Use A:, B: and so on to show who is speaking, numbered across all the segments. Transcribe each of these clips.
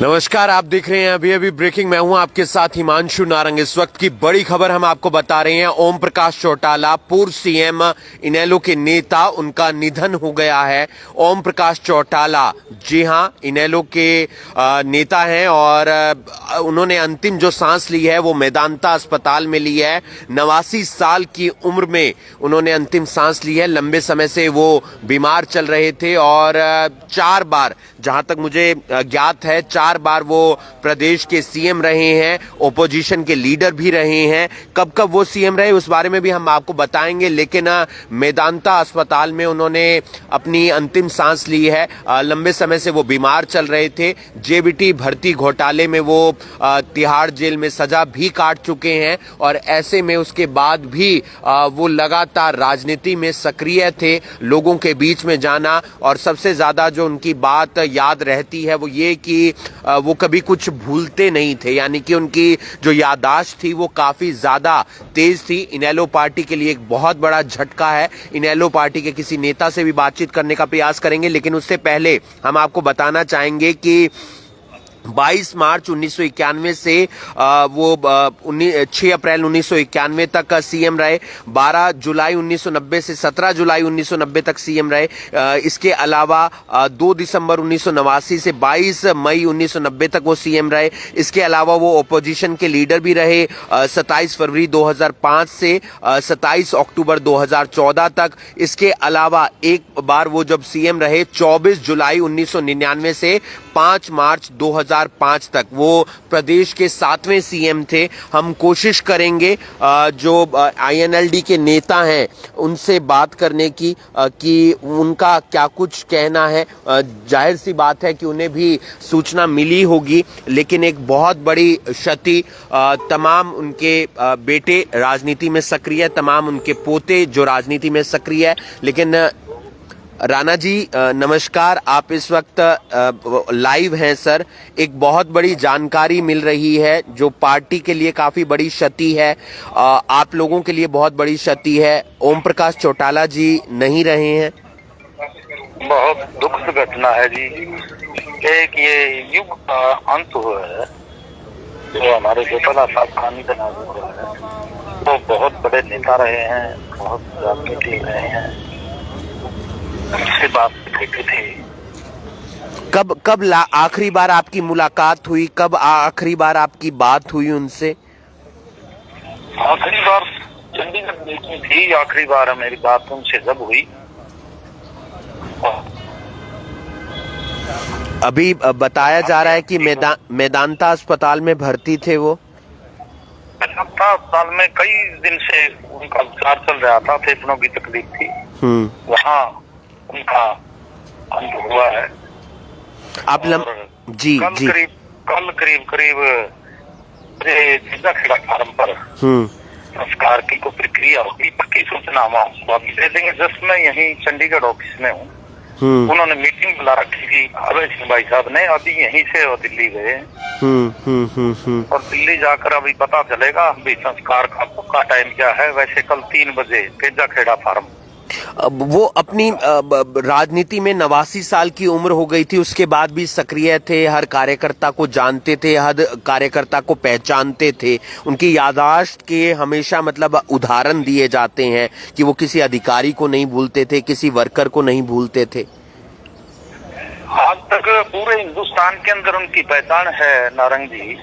A: नमस्कार, आप देख रहे हैं अभी अभी ब्रेकिंग। मैं हूं आपके साथ हिमांशु नारंग। इस वक्त की बड़ी खबर हम आपको बता रहे हैं। ओम प्रकाश चौटाला, पूर्व सीएम इनेलो के नेता, उनका निधन हो गया है। ओम प्रकाश चौटाला, जी हां, इनेलो के नेता हैं और उन्होंने अंतिम जो सांस ली है वो मेदांता अस्पताल में ली है। 89 साल की उम्र में उन्होंने अंतिम सांस ली है। लंबे समय से वो बीमार चल रहे थे और 4 बार, जहां तक मुझे ज्ञात है, 4 बार वो प्रदेश के सीएम रहे हैं, ओपोजिशन के लीडर भी रहे हैं। कब कब वो सीएम रहे उस बारे में भी हम आपको बताएंगे, लेकिन मेदांता अस्पताल में उन्होंने अपनी अंतिम सांस ली है। लंबे समय से वो बीमार चल रहे थे। जेबीटी भर्ती घोटाले में वो तिहाड़ जेल में सजा भी काट चुके हैं और ऐसे में उसके बाद भी वो लगातार राजनीति में सक्रिय थे। लोगों के बीच में जाना, और सबसे ज्यादा जो उनकी बात याद रहती है वो ये कि वो कभी कुछ भूलते नहीं थे, यानी कि उनकी जो याददाश्त थी वो काफी ज्यादा तेज थी। इनेलो पार्टी के लिए एक बहुत बड़ा झटका है। इनेलो पार्टी के किसी नेता से भी बातचीत करने का प्रयास करेंगे, लेकिन उससे पहले हम आपको बताना चाहेंगे कि 22 मार्च 1991 से वो 6 अप्रैल 1991 तक सीएम रहे। 12 जुलाई 1990 से 17 जुलाई 1990 तक सीएम रहे। इसके अलावा 2 दिसंबर 1989 से 22 मई 1990 तक वो सीएम रहे। इसके अलावा वो ओपोजिशन के लीडर भी रहे 27 फरवरी 2005 से 27 अक्टूबर 2014 तक। इसके अलावा एक बार वो जब सीएम रहे 24 जुलाई 1999 से 5 मार्च 2005 तक, वो प्रदेश के 7वें सीएम थे। हम कोशिश करेंगे जो आईएनएलडी के नेता हैं उनसे बात करने की कि उनका क्या कुछ कहना है। जाहिर सी बात है कि उन्हें भी सूचना मिली होगी, लेकिन एक बहुत बड़ी क्षति, तमाम उनके बेटे राजनीति में सक्रिय, तमाम उनके पोते जो राजनीति में सक्रिय है। लेकिन राणा जी नमस्कार, आप इस वक्त लाइव हैं सर। एक बहुत बड़ी जानकारी मिल रही है जो पार्टी के लिए काफी बड़ी क्षति है, आप लोगों के लिए बहुत बड़ी क्षति है। ओम प्रकाश चौटाला जी नहीं रहे हैं।
B: बहुत दुखद घटना है जी। एक ये युग का अंत हुआ है। जो हमारे चौटाला साहब का निधन हुआ है, वो बहुत बड़े नेता रहे हैं, बहुत राजनीति रहे हैं। उससे बात कहते थे।
A: कब आखिरी बार आपकी मुलाकात हुई? कब आखिरी बार आपकी बात हुई उनसे?
B: आखिरी बार चंडीगढ़ में थी। आखिरी बार मेरी बात उनसे जब हुई।
A: अभी बताया जा रहा है कि मेदांता अस्पताल में भर्ती थे वो।
B: मेदांता अस्पताल में कई दिन से उनका उपचार चल रहा था, फेफड़ों की तकलीफ थी। वहाँ उनका अंत हुआ है।
A: आप जी जी
B: कल करीब खेड़ा फार्म पर संस्कार की कोई प्रक्रिया होगी, पक्की सूचना हम आपको अभी दे देंगे। जस्ट मैं यहीं चंडीगढ़ ऑफिस में हूँ। उन्होंने मीटिंग बुला रखी थी अभय सिंह भाई साहब ने। अभी यहीं से वो दिल्ली गए और दिल्ली जाकर अभी पता चलेगा अभी संस्कार का पक्का टाइम क्या है। वैसे कल 3 बजे तेजा खेड़ा फार्म।
A: वो अपनी राजनीति में 89 साल की उम्र हो गई थी, उसके बाद भी सक्रिय थे। हर कार्यकर्ता को जानते थे, हर कार्यकर्ता को पहचानते थे। उनकी याददाश्त के हमेशा मतलब उदाहरण दिए जाते हैं कि वो किसी अधिकारी को नहीं भूलते थे, किसी वर्कर को नहीं भूलते थे।
B: आज तक पूरे हिंदुस्तान के अंदर उनकी पहचान है नारंग जी।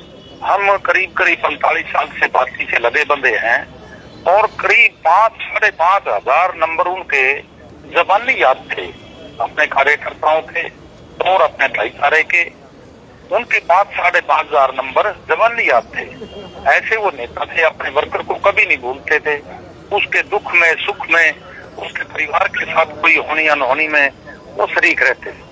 B: हम करीब 45 साल से पार्टी से लगे बंधे हैं और करीब 5-5.5 हजार नंबर उनके जबानी याद थे, अपने कार्यकर्ताओं के और अपने भाईचारे के। उनके 5-5.5 हजार नंबर जबानी याद थे। ऐसे वो नेता थे, अपने वर्कर को कभी नहीं भूलते थे। उसके दुख में, सुख में, उसके परिवार के साथ कोई होनी अनहोनी में वो शरीक रहते थे।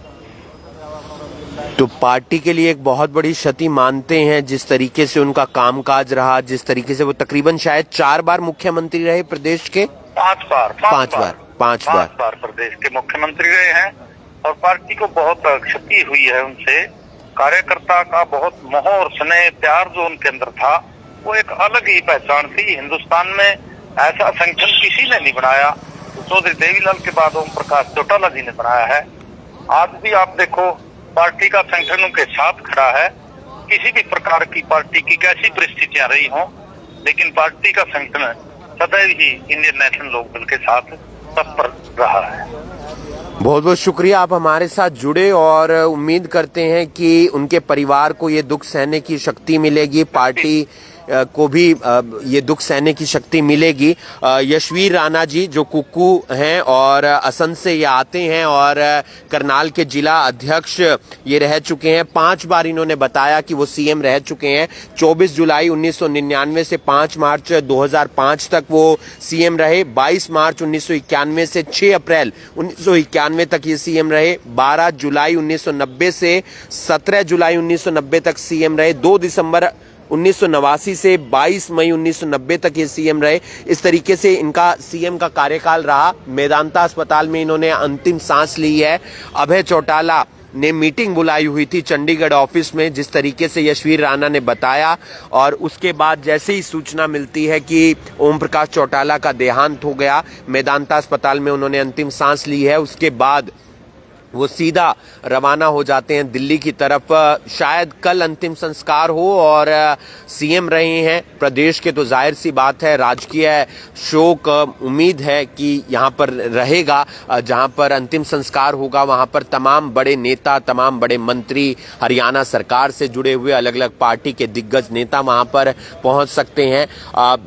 A: तो पार्टी के लिए एक बहुत बड़ी क्षति मानते हैं जिस तरीके से उनका कामकाज रहा, जिस तरीके से वो तकरीबन शायद 4 बार मुख्यमंत्री रहे प्रदेश के।
B: 5 बार प्रदेश के मुख्यमंत्री रहे हैं और पार्टी को बहुत क्षति हुई है उनसे। कार्यकर्ता का बहुत मोह और स्नेह प्यार जो उनके अंदर था, वो एक अलग ही पहचान थी। हिंदुस्तान में ऐसा संगठन किसी ने नहीं बनाया। चौधरी देवीलाल के बाद ओम प्रकाश चौटाला जी ने बनाया है। आज भी आप देखो पार्टी का संगठन उनके साथ खड़ा है। किसी भी प्रकार की पार्टी की कैसी परिस्थितियां रही हों, लेकिन पार्टी का संगठन सदैव ही इंडियन नेशनल लोकदल के साथ तत्पर रहा है।
A: बहुत बहुत शुक्रिया, आप हमारे साथ जुड़े और उम्मीद करते हैं कि उनके परिवार को ये दुख सहने की शक्ति मिलेगी, पार्टी को भी ये दुख सहने की शक्ति मिलेगी। यशवीर राणा जी जो कुक्कू हैं और असम से ये आते हैं और करनाल के जिला अध्यक्ष ये रह चुके हैं। 5 बार इन्होंने बताया कि वो सीएम रह चुके हैं। 24 जुलाई 1999 से 5 मार्च 2005 तक वो सीएम रहे। 22 मार्च 1991 से 6 अप्रैल 1991 तक ये सीएम रहे। 12 जुलाई 1990 से 17 जुलाई 1990 तक सीएम रहे। 2 दिसंबर 1989 से 22 मई 1990 तक ये सीएम रहे। इस तरीके से इनका सीएम का कार्यकाल रहा। मेदांता अस्पताल में इन्होंने अंतिम सांस ली है। अभय चौटाला ने मीटिंग बुलाई हुई थी चंडीगढ़ ऑफिस में, जिस तरीके से यशवीर राणा ने बताया, और उसके बाद जैसे ही सूचना मिलती है कि ओम प्रकाश चौटाला का देहांत हो गया, मेदांता अस्पताल में उन्होंने अंतिम सांस ली है, उसके बाद वो सीधा रवाना हो जाते हैं दिल्ली की तरफ। शायद कल अंतिम संस्कार हो और सीएम रहे हैं प्रदेश के, तो जाहिर सी बात है राजकीय शोक उम्मीद है कि यहाँ पर रहेगा। जहाँ पर अंतिम संस्कार होगा वहाँ पर तमाम बड़े नेता, तमाम बड़े मंत्री, हरियाणा सरकार से जुड़े हुए अलग अलग पार्टी के दिग्गज नेता वहाँ पर पहुँच सकते हैं।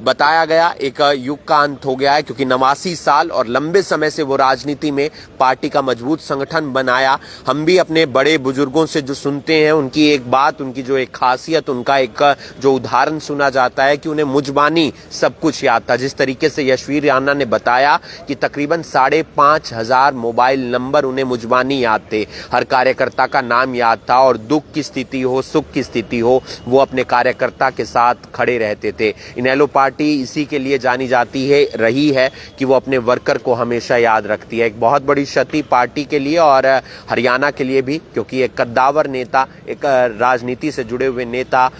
A: बताया गया एक युग का अंत हो गया है, क्योंकि 89 साल और लंबे समय से वो राजनीति में पार्टी का मजबूत संगठन बनाया। हम भी अपने बड़े बुजुर्गों से जो सुनते हैं उनकी एक बात, उनकी जो एक खासियत, उनका एक जो उदाहरण सुना जाता है कि उन्हें मुजबानी सब कुछ याद था। जिस तरीके से यशवीर राणा ने बताया कि तकरीबन 5,500 मोबाइल नंबर उन्हें मुजबानी याद थे, हर कार्यकर्ता का नाम याद था, और दुख की स्थिति हो, सुख की स्थिति हो, वो अपने कार्यकर्ता के साथ खड़े रहते थे। इनेलो पार्टी इसी के लिए जानी जाती है, रही है कि वो अपने वर्कर को हमेशा याद रखती है। एक बहुत बड़ी क्षति पार्टी के लिए और हरियाणा के लिए भी, क्योंकि एक कद्दावर नेता, एक राजनीति से जुड़े हुए नेता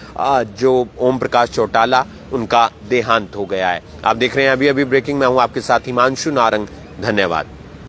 A: जो ओम प्रकाश चौटाला, उनका देहांत हो गया है। आप देख रहे हैं अभी ब्रेकिंग में हूं आपके साथ हिमांशु नारंग। धन्यवाद।